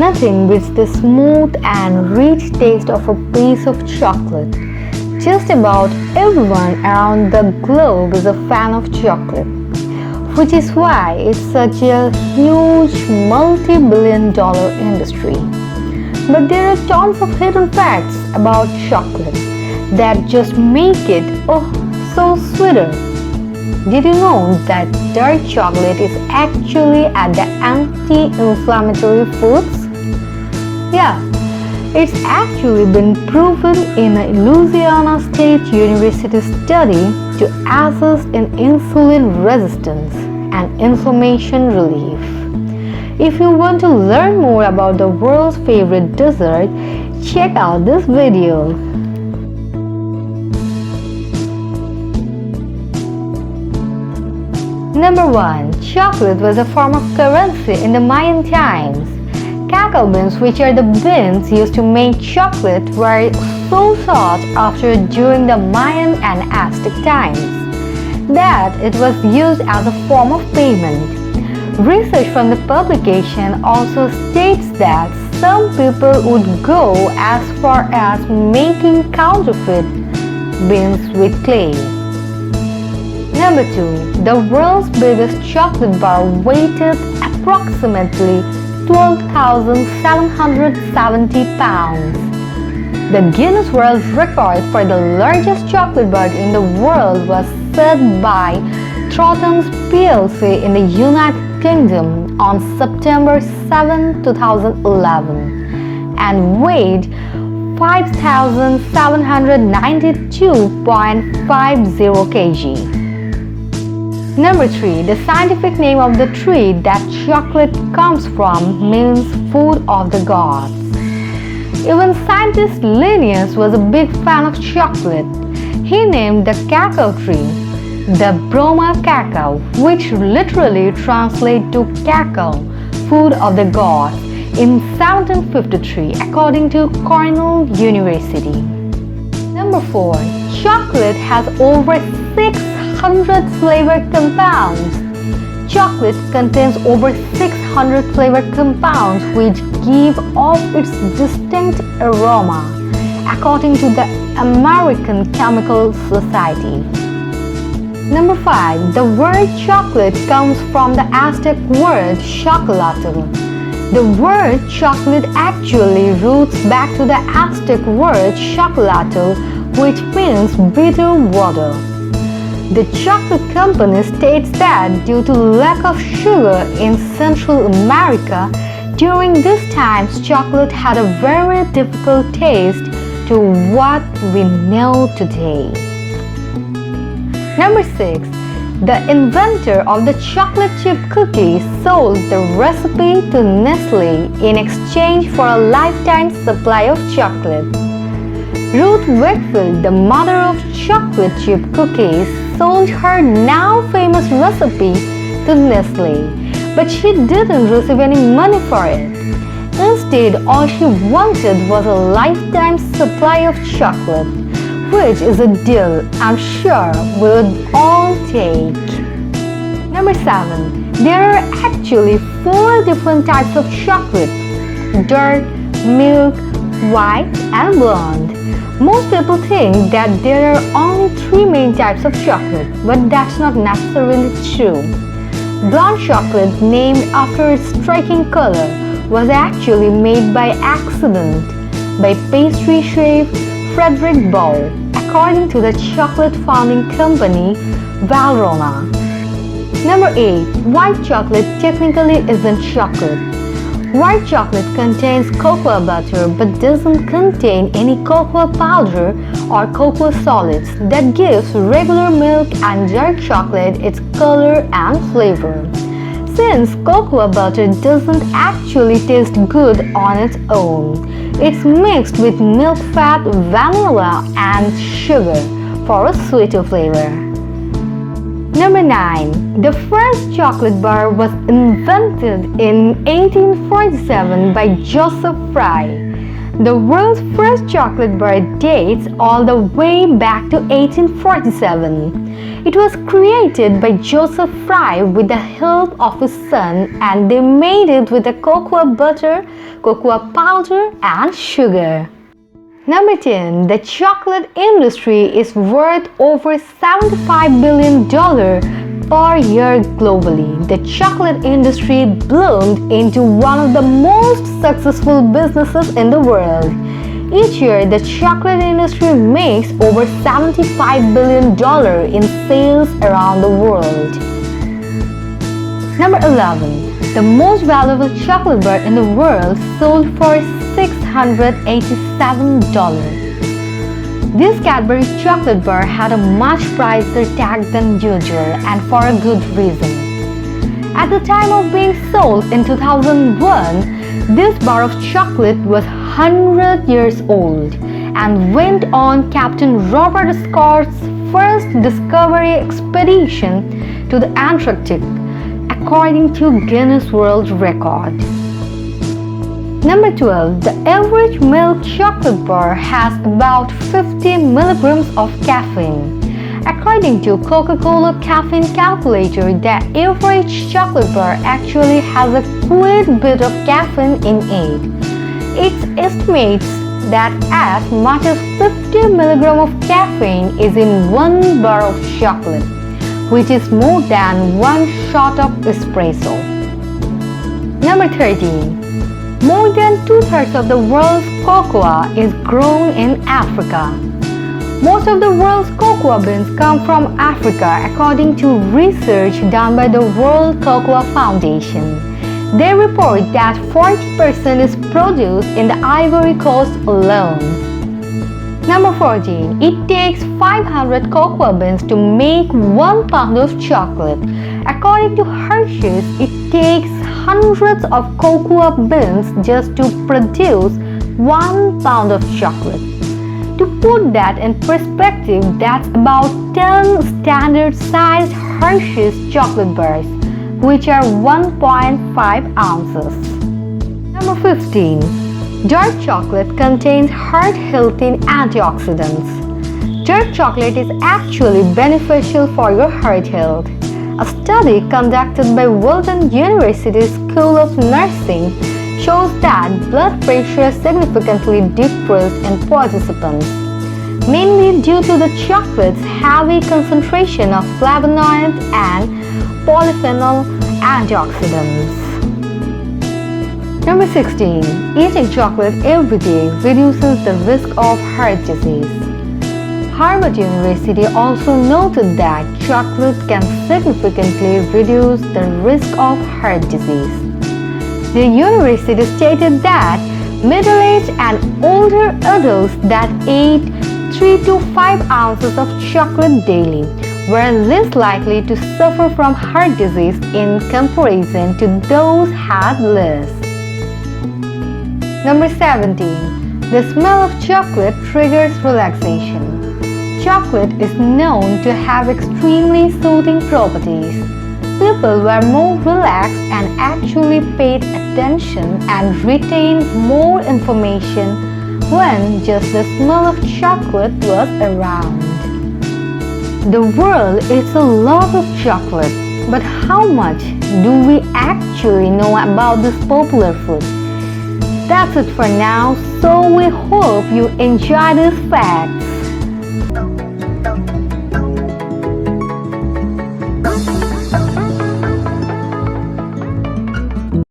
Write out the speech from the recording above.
Nothing beats the smooth and rich taste of a piece of chocolate. Just about everyone around the globe is a fan of chocolate, which is why it's such a huge multi-billion-dollar industry. But there are tons of hidden facts about chocolate that just make it so sweeter. Did you know that dark chocolate is actually at the anti-inflammatory foods? Yeah, it's actually been proven in a Louisiana State University study to assist in insulin resistance and inflammation relief. If you want to learn more about the world's favorite dessert, check out this video. Number 1. Chocolate was a form of currency in the Mayan times. Cacao beans, which are the beans used to make chocolate, were so sought after during the Mayan and Aztec times that it was used as a form of payment. Research from the publication also states that some people would go as far as making counterfeit beans with clay. Number 2. The world's biggest chocolate bar weighed approximately 12,770 pounds. The Guinness World Record for the largest chocolate bar in the world was set by Thorntons plc in the United Kingdom on September 7, 2011 and weighed 5,792.50 kg. Number 3. The scientific name of the tree that chocolate comes from means food of the gods. Even scientist Linnaeus was a big fan of chocolate. He named the cacao tree the Broma cacao, which literally translates to cacao, food of the gods, in 1753 according to Cornell University. Number 4. Chocolate has over 600 flavor compounds. Chocolate contains over 600 flavor compounds which give off its distinct aroma, according to the American Chemical Society. Number 5. The word chocolate comes from the Aztec word chocolatl. The word chocolate actually roots back to the Aztec word chocolatl, which means bitter water. The chocolate company states that due to lack of sugar in Central America, during these times chocolate had a very difficult taste to what we know today. Number 6. The inventor of the chocolate chip cookie sold the recipe to Nestle in exchange for a lifetime supply of chocolate. Ruth Wakefield, the mother of chocolate chip cookies, sold her now famous recipe to Nestle, but she didn't receive any money for it. Instead, all she wanted was a lifetime supply of chocolate, which is a deal I'm sure we would all take. Number 7. There are actually 4 different types of chocolate: dark, milk, white, and blonde. Most people think that there are only 3 main types of chocolate, but that's not necessarily true. Blonde chocolate, named after its striking color, was actually made by accident by pastry chef Frederick Bowl, according to the chocolate founding company Valrhona. Number 8. White chocolate technically isn't chocolate. White chocolate contains cocoa butter but doesn't contain any cocoa powder or cocoa solids that gives regular milk and dark chocolate its color and flavor. Since cocoa butter doesn't actually taste good on its own, it's mixed with milk fat, vanilla, and sugar for a sweeter flavor. Number 9. The first chocolate bar was invented in 1847 by Joseph Fry. The world's first chocolate bar dates all the way back to 1847. It was created by Joseph Fry with the help of his son, and they made it with the cocoa butter, cocoa powder and sugar. Number 10. The chocolate industry is worth over $75 billion per year globally. The chocolate industry bloomed into one of the most successful businesses in the world. Each year, the chocolate industry makes over $75 billion in sales around the world. Number 11. The most valuable chocolate bar in the world sold for $687. This Cadbury chocolate bar had a much pricier tag than usual, and for a good reason. At the time of being sold in 2001, this bar of chocolate was 100 years old and went on Captain Robert Scott's first discovery expedition to the Antarctic, according to Guinness World Record. Number 12. The average milk chocolate bar has about 50 milligrams of caffeine. According to Coca-Cola caffeine calculator, the average chocolate bar actually has a quite bit of caffeine in it. It estimates that as much as 50 milligrams of caffeine is in one bar of chocolate, which is more than one shot of espresso. Number 13. More than 2/3 of the world's cocoa is grown in Africa. Most of the world's cocoa beans come from Africa, according to research done by the World Cocoa Foundation. They report that 40% is produced in the Ivory Coast alone. Number 14. It takes 500 cocoa beans to make 1 pound of chocolate. According to Hershey's, it takes hundreds of cocoa beans just to produce 1 pound of chocolate. To put that in perspective, that's about 10 standard-sized Hershey's chocolate bars, which are 1.5 ounces. Number 15. Dark chocolate contains heart-healthy antioxidants. Dark chocolate is actually beneficial for your heart health. A study conducted by Walden University School of Nursing shows that blood pressure significantly decreased in participants, mainly due to the chocolate's heavy concentration of flavonoids and polyphenol antioxidants. Number 16. Eating chocolate every day reduces the risk of heart disease. Harvard University also noted that chocolate can significantly reduce the risk of heart disease. The university stated that middle-aged and older adults that ate 3 to 5 ounces of chocolate daily were less likely to suffer from heart disease in comparison to those who had less. Number 17. The smell of chocolate triggers relaxation. Chocolate is known to have extremely soothing properties. People were more relaxed and actually paid attention and retained more information when just the smell of chocolate was around. The world eats a lot of chocolate, but how much do we actually know about this popular food? That's it for now, so we hope you enjoy these facts.